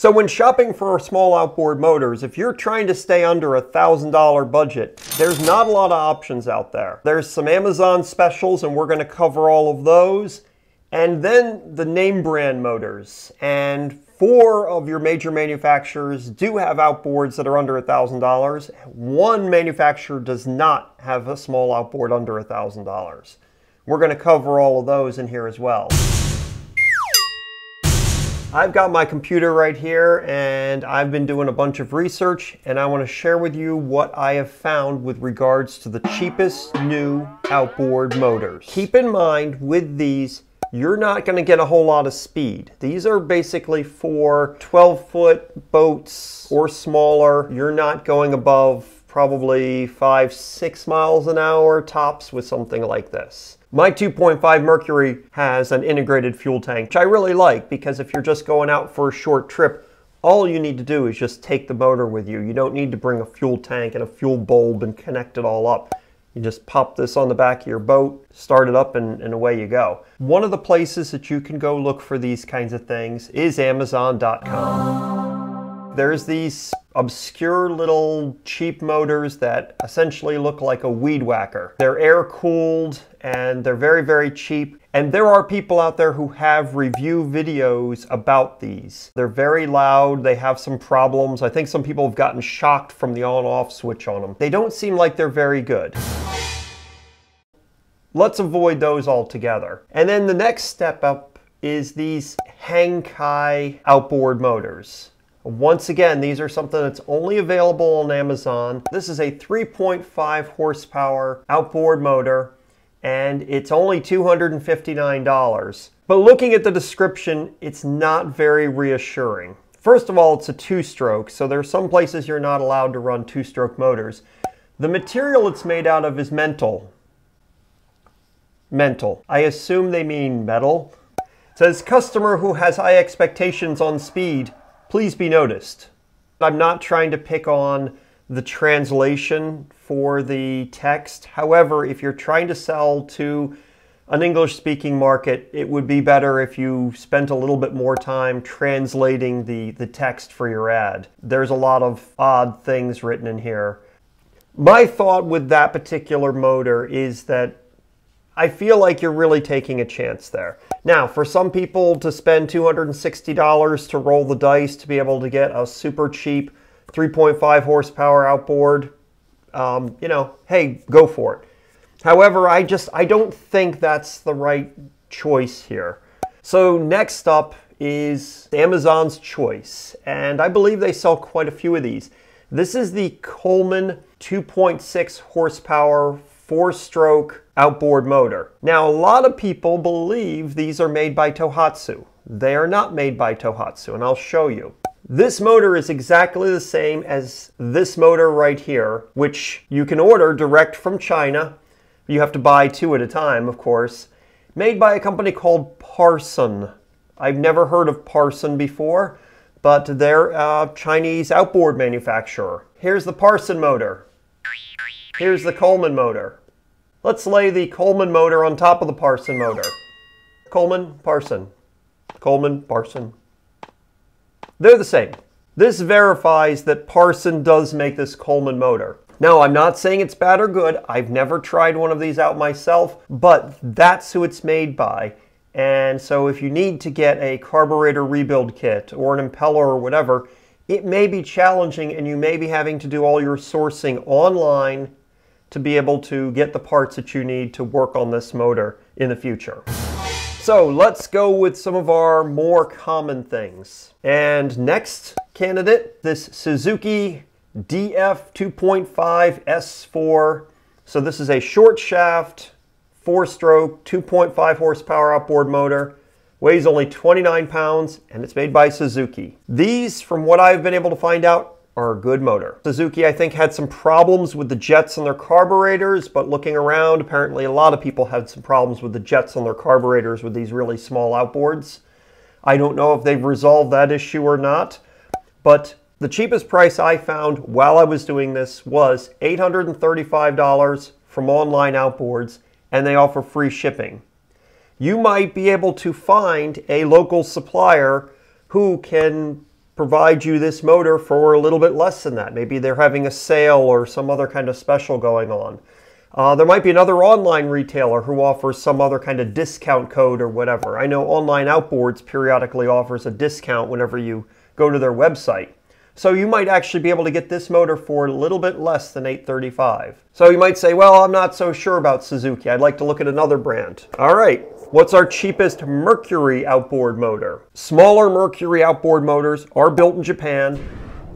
So when shopping for small outboard motors, if you're trying to stay under $1,000 budget, there's not a lot of options out there. There's some Amazon specials, and we're going to cover all of those. And then the name brand motors. And 4 of your major manufacturers do have outboards that are under $1,000. One manufacturer does not have a small outboard under $1,000. We're going to cover all of those in here as well. I've got my computer right here, and I've been doing a bunch of research, and I want to share with you what I have found with regards to the cheapest new outboard motors. Keep in mind with these, you're not going to get a whole lot of speed. These are basically for 12-foot boats or smaller. You're not going above probably 5-6 miles an hour tops with something like this. My 2.5 Mercury has an integrated fuel tank, which I really like because if you're just going out for a short trip, all you need to do is just take the motor with you. You don't need to bring a fuel tank and a fuel bulb and connect it all up. You just pop this on the back of your boat, start it up, and away you go. One of the places that you can go look for these kinds of things is Amazon.com. There's these obscure little cheap motors that essentially look like a weed whacker. They're air-cooled and they're very, very cheap. And there are people out there who have review videos about these. They're very loud, they have some problems. I think some people have gotten shocked from the on-off switch on them. They don't seem like they're very good. Let's avoid those altogether. And then the next step up is these Hangkai outboard motors. Once again, these are something that's only available on Amazon. This is a 3.5 horsepower outboard motor, and it's only $259. But looking at the description, it's not very reassuring. First of all, it's a 2-stroke, so there are some places you're not allowed to run 2-stroke motors. The material it's made out of is mental. Mental. I assume they mean metal. It says, customer who has high expectations on speed, please be noticed. I'm not trying to pick on the translation for the text. However, if you're trying to sell to an English-speaking market, it would be better if you spent a little bit more time translating the text for your ad. There's a lot of odd things written in here. My thought with that particular motor is that I feel like you're really taking a chance there. Now, for some people to spend $260 to roll the dice to be able to get a super cheap 3.5 horsepower outboard, you know, hey, go for it. However, I don't think that's the right choice here. So next up is Amazon's choice, and I believe they sell quite a few of these. This is the Coleman 2.6 horsepower 4-stroke outboard motor. Now, a lot of people believe these are made by Tohatsu. They are not made by Tohatsu, and I'll show you. This motor is exactly the same as this motor right here, which you can order direct from China. You have to buy 2 at a time, of course. Made by a company called Parson. I've never heard of Parson before, but they're a Chinese outboard manufacturer. Here's the Parson motor. Here's the Coleman motor. Let's lay the Coleman motor on top of the Parson motor. Coleman, Parson. Coleman, Parson. They're the same. This verifies that Parson does make this Coleman motor. Now, I'm not saying it's bad or good. I've never tried one of these out myself, but that's who it's made by. And so if you need to get a carburetor rebuild kit or an impeller or whatever, it may be challenging and you may be having to do all your sourcing online to be able to get the parts that you need to work on this motor in the future. So let's go with some of our more common things. And next candidate, this Suzuki DF 2.5 S4. So this is a short shaft, 4-stroke, 2.5 horsepower outboard motor. Weighs only 29 pounds and it's made by Suzuki. These, from what I've been able to find out, are a good motor. Suzuki, I think, had some problems with the jets on their carburetors, but looking around, apparently a lot of people had some problems with the jets on their carburetors with these really small outboards. I don't know if they've resolved that issue or not, but the cheapest price I found while I was doing this was $835 from Online Outboards, and they offer free shipping. You might be able to find a local supplier who can provide you this motor for a little bit less than that. Maybe they're having a sale or some other kind of special going on. There might be another online retailer who offers some other kind of discount code or whatever. I know Online Outboards periodically offers a discount whenever you go to their website. So you might actually be able to get this motor for a little bit less than $835. So you might say, well, I'm not so sure about Suzuki. I'd like to look at another brand. All right, what's our cheapest Mercury outboard motor? Smaller Mercury outboard motors are built in Japan,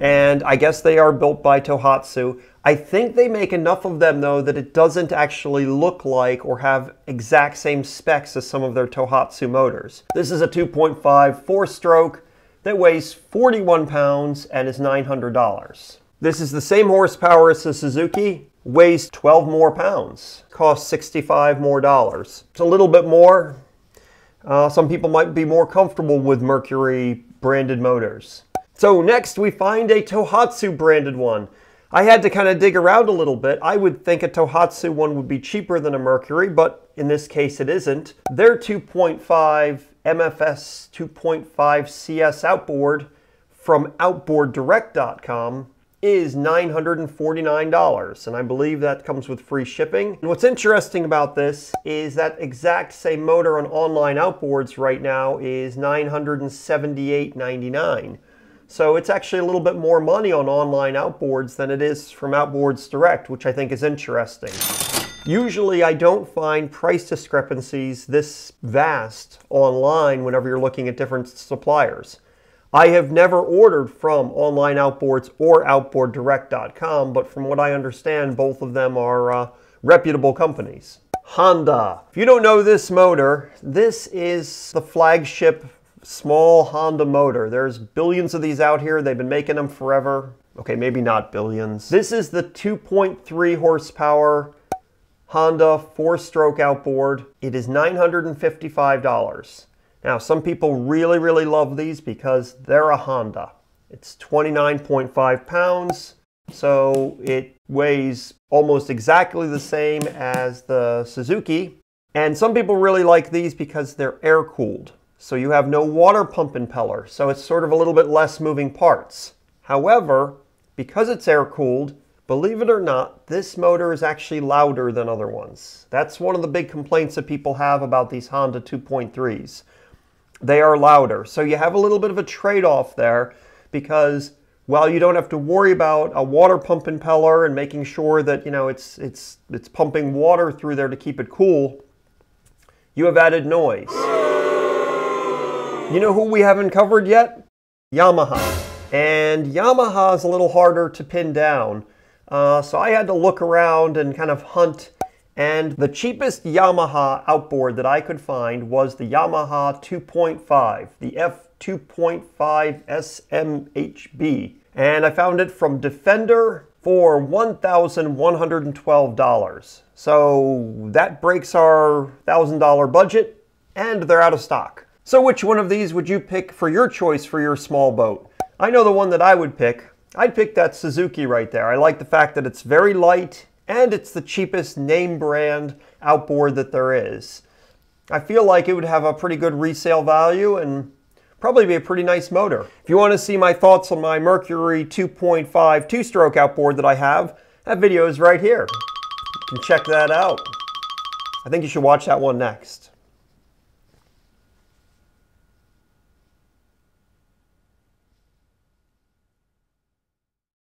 and I guess they are built by Tohatsu. I think they make enough of them, though, that it doesn't actually look like or have exact same specs as some of their Tohatsu motors. This is a 2.5 four-stroke that weighs 41 pounds and is $900. This is the same horsepower as the Suzuki, weighs 12 more pounds, costs $65 more. It's a little bit more. Some people might be more comfortable with Mercury branded motors. So next we find a Tohatsu branded one. I had to kind of dig around a little bit. I would think a Tohatsu one would be cheaper than a Mercury, but in this case it isn't. Their 2.5 MFS 2.5 CS outboard from OutboardDirect.com is $949, and I believe that comes with free shipping. And what's interesting about this is that exact same motor on online outboards right now is $978.99. So it's actually a little bit more money on online outboards than it is from Outboards Direct, which I think is interesting. Usually I don't find price discrepancies this vast online whenever you're looking at different suppliers. I have never ordered from Online Outboards or OutboardDirect.com, but from what I understand, both of them are reputable companies. Honda. If you don't know this motor, this is the flagship small Honda motor. There's billions of these out here. They've been making them forever. Okay, maybe not billions. This is the 2.3 horsepower Honda four-stroke outboard. It is $955. Now, some people really, really love these because they're a Honda. It's 29.5 pounds, so it weighs almost exactly the same as the Suzuki. And some people really like these because they're air-cooled. So you have no water pump impeller, so it's sort of a little bit less moving parts. However, because it's air-cooled, believe it or not, this motor is actually louder than other ones. That's one of the big complaints that people have about these Honda 2.3s. They are louder. So you have a little bit of a trade-off there because while you don't have to worry about a water pump impeller and making sure that, you know, it's pumping water through there to keep it cool, you have added noise. You know who we haven't covered yet? Yamaha. And Yamaha is a little harder to pin down. So I had to look around and kind of hunt, and the cheapest Yamaha outboard that I could find was the Yamaha 2.5, the F2.5 SMHB. And I found it from Defender for $1,112. So that breaks our $1,000 budget, and they're out of stock. So which one of these would you pick for your choice for your small boat? I know the one that I would pick. I'd pick that Suzuki right there. I like the fact that it's very light and it's the cheapest name brand outboard that there is. I feel like it would have a pretty good resale value and probably be a pretty nice motor. If you want to see my thoughts on my Mercury 2.5 two-stroke outboard that I have, that video is right here. You can check that out. I think you should watch that one next.